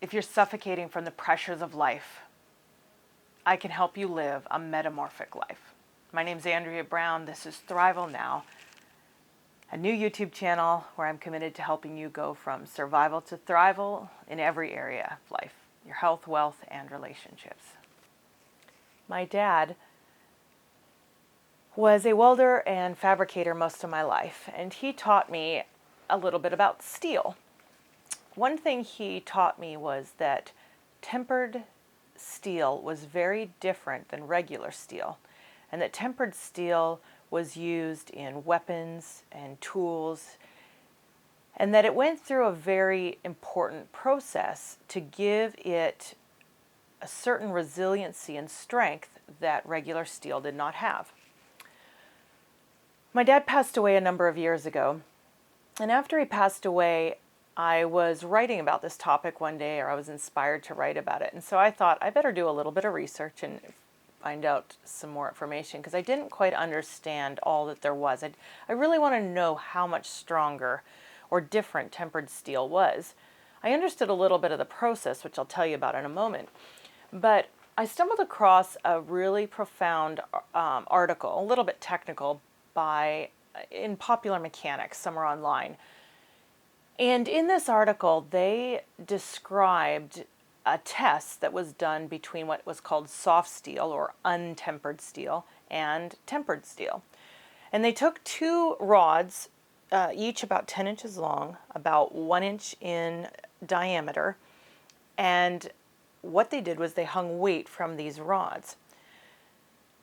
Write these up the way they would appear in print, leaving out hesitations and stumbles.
If you're suffocating from the pressures of life, I can help you live a metamorphic life. My name's Andrea Brown. This is Thrival Now, a new YouTube channel where I'm committed to helping you go from survival to thrival in every area of life, your health, wealth, and relationships. My dad was a welder and fabricator most of my life, and he taught me a little bit about steel. One thing he taught me was that tempered steel was very different than regular steel, and that tempered steel was used in weapons and tools, and that it went through a very important process to give it a certain resiliency and strength that regular steel did not have. My dad passed away a number of years ago, and after he passed away, I was writing about this topic one day, or I was inspired to write about it. And so I thought I better do a little bit of research and find out some more information, because I didn't quite understand all that there was. I really want to know how much stronger or different tempered steel was. I understood a little bit of the process, which I'll tell you about in a moment. But I stumbled across a really profound article, a little bit technical, in Popular Mechanics, somewhere online. And in this article, they described a test that was done between what was called soft steel or untempered steel and tempered steel. And they took two rods, each about 10 inches long, about 1 inch in diameter. And what they did was they hung weight from these rods.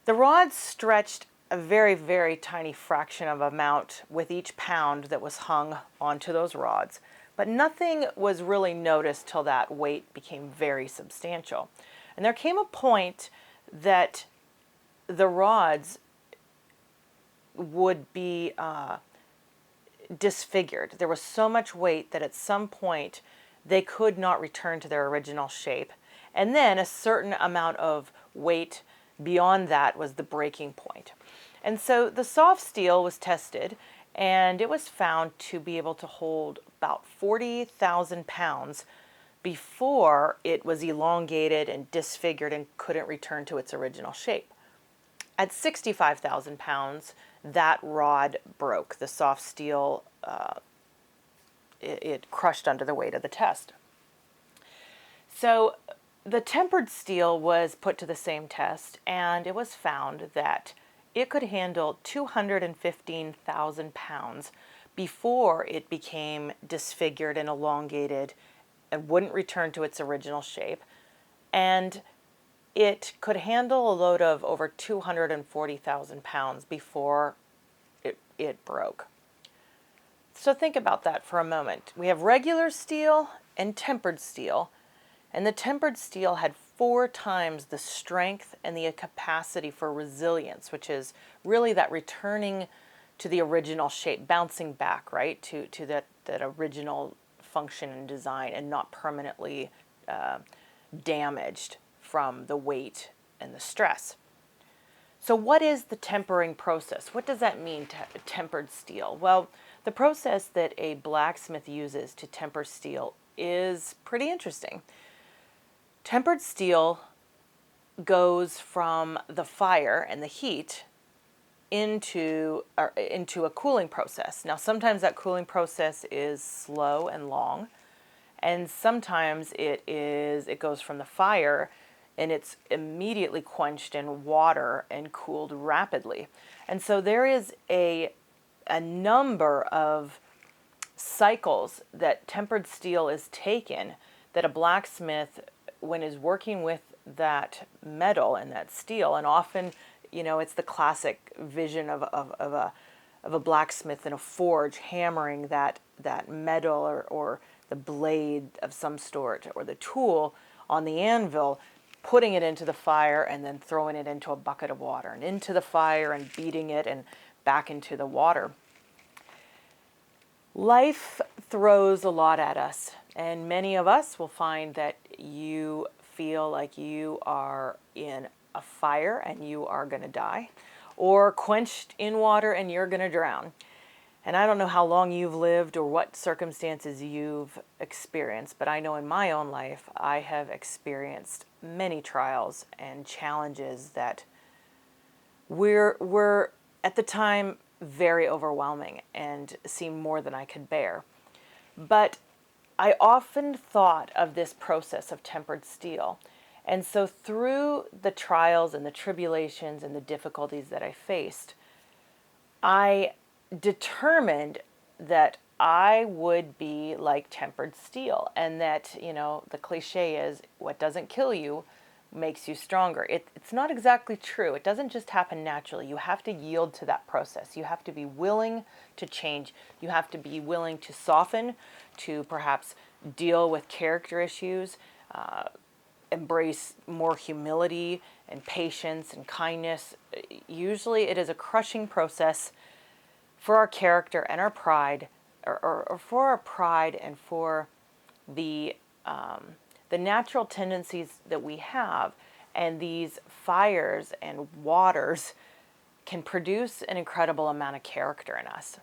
The rods stretched a very, very tiny fraction of amount with each pound that was hung onto those rods. But nothing was really noticed till that weight became very substantial. And there came a point that the rods would be disfigured. There was so much weight that at some point they could not return to their original shape. And then a certain amount of weight beyond that was the breaking point. And so the soft steel was tested, and it was found to be able to hold about 40,000 pounds before it was elongated and disfigured and couldn't return to its original shape. At 65,000 pounds, that rod broke. The soft steel, it crushed under the weight of the test. So the tempered steel was put to the same test, and it was found that it could handle 215,000 pounds before it became disfigured and elongated and wouldn't return to its original shape. And it could handle a load of over 240,000 pounds before it broke. So think about that for a moment. We have regular steel and tempered steel, and the tempered steel had 4 times the strength and the capacity for resilience, which is really that returning to the original shape, bouncing back, right, to that original function and design, and not permanently damaged from the weight and the stress. So what is the tempering process? What does that mean, tempered steel? Well, the process that a blacksmith uses to temper steel is pretty interesting. Tempered steel goes from the fire and the heat into a cooling process. Now, sometimes that cooling process is slow and long, and sometimes it goes from the fire and it's immediately quenched in water and cooled rapidly. And so there is a number of cycles that tempered steel is taken, that a blacksmith, when is working with that metal and that steel, and often, it's the classic vision of a blacksmith in a forge hammering that metal or the blade of some sort or the tool on the anvil, putting it into the fire and then throwing it into a bucket of water and into the fire and beating it and back into the water. Life throws a lot at us, and many of us will find that you feel like you are in a fire and you are going to die, or quenched in water and you're going to drown. And I don't know how long you've lived or what circumstances you've experienced, but I know in my own life I have experienced many trials and challenges that were at the time very overwhelming and seemed more than I could bear. But I often thought of this process of tempered steel. And so through the trials and the tribulations and the difficulties that I faced, I determined that I would be like tempered steel, and that, the cliche is what doesn't kill you makes you stronger. It's not exactly true. It doesn't just happen naturally. You have to yield to that process. You have to be willing to change. You have to be willing to soften, to perhaps deal with character issues, embrace more humility and patience and kindness. Usually it is a crushing process for our character and our pride, or for our pride and for the natural tendencies that we have. And these fires and waters can produce an incredible amount of character in us.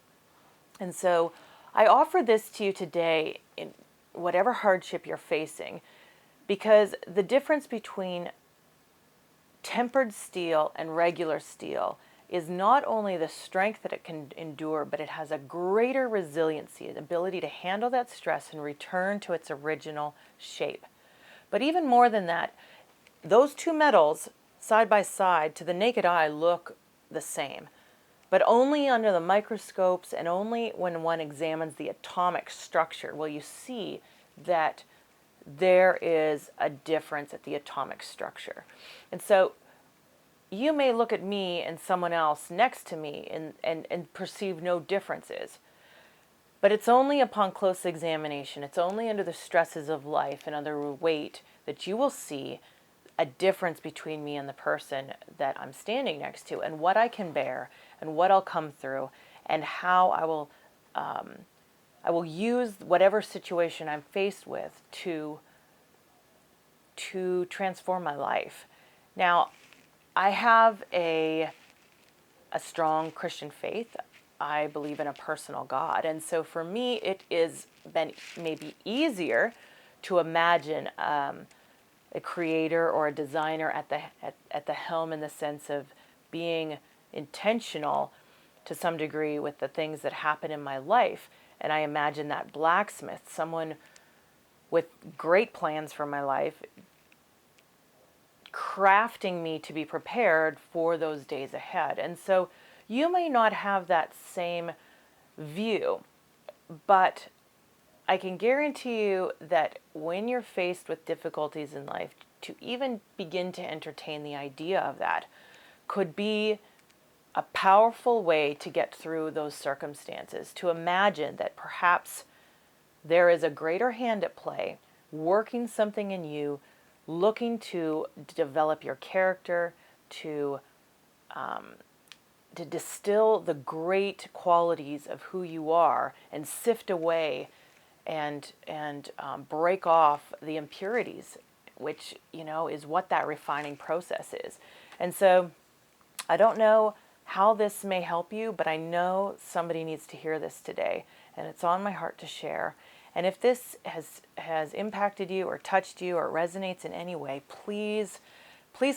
And so I offer this to you today in whatever hardship you're facing, because the difference between tempered steel and regular steel is not only the strength that it can endure, but it has a greater resiliency, an ability to handle that stress and return to its original shape. But even more than that, those two metals side by side to the naked eye look the same, but only under the microscopes and only when one examines the atomic structure will you see that there is a difference at the atomic structure. And so you may look at me and someone else next to me and perceive no differences. But it's only upon close examination, it's only under the stresses of life and under weight that you will see a difference between me and the person that I'm standing next to, and what I can bear and what I'll come through, and how I will use whatever situation I'm faced with to transform my life. Now, I have a strong Christian faith. I believe in a personal God. And so for me, it is been maybe easier to imagine a creator or a designer at the helm, in the sense of being intentional to some degree with the things that happen in my life. And I imagine that blacksmith, someone with great plans for my life, crafting me to be prepared for those days ahead. And so you may not have that same view, but I can guarantee you that when you're faced with difficulties in life, to even begin to entertain the idea of that could be a powerful way to get through those circumstances. To imagine that perhaps there is a greater hand at play, working something in you, looking to develop your character, to distill the great qualities of who you are, and sift away and break off the impurities, which is what that refining process is. And so I don't know how this may help you, but I know somebody needs to hear this today, and it's on my heart to share. And if this has impacted you or touched you or resonates in any way, please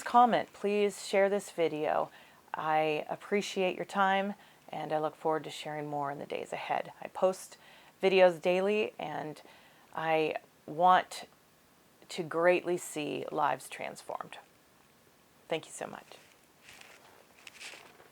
comment. Please share this video. I appreciate your time, and I look forward to sharing more in the days ahead. I post videos daily, and I want to greatly see lives transformed. Thank you so much.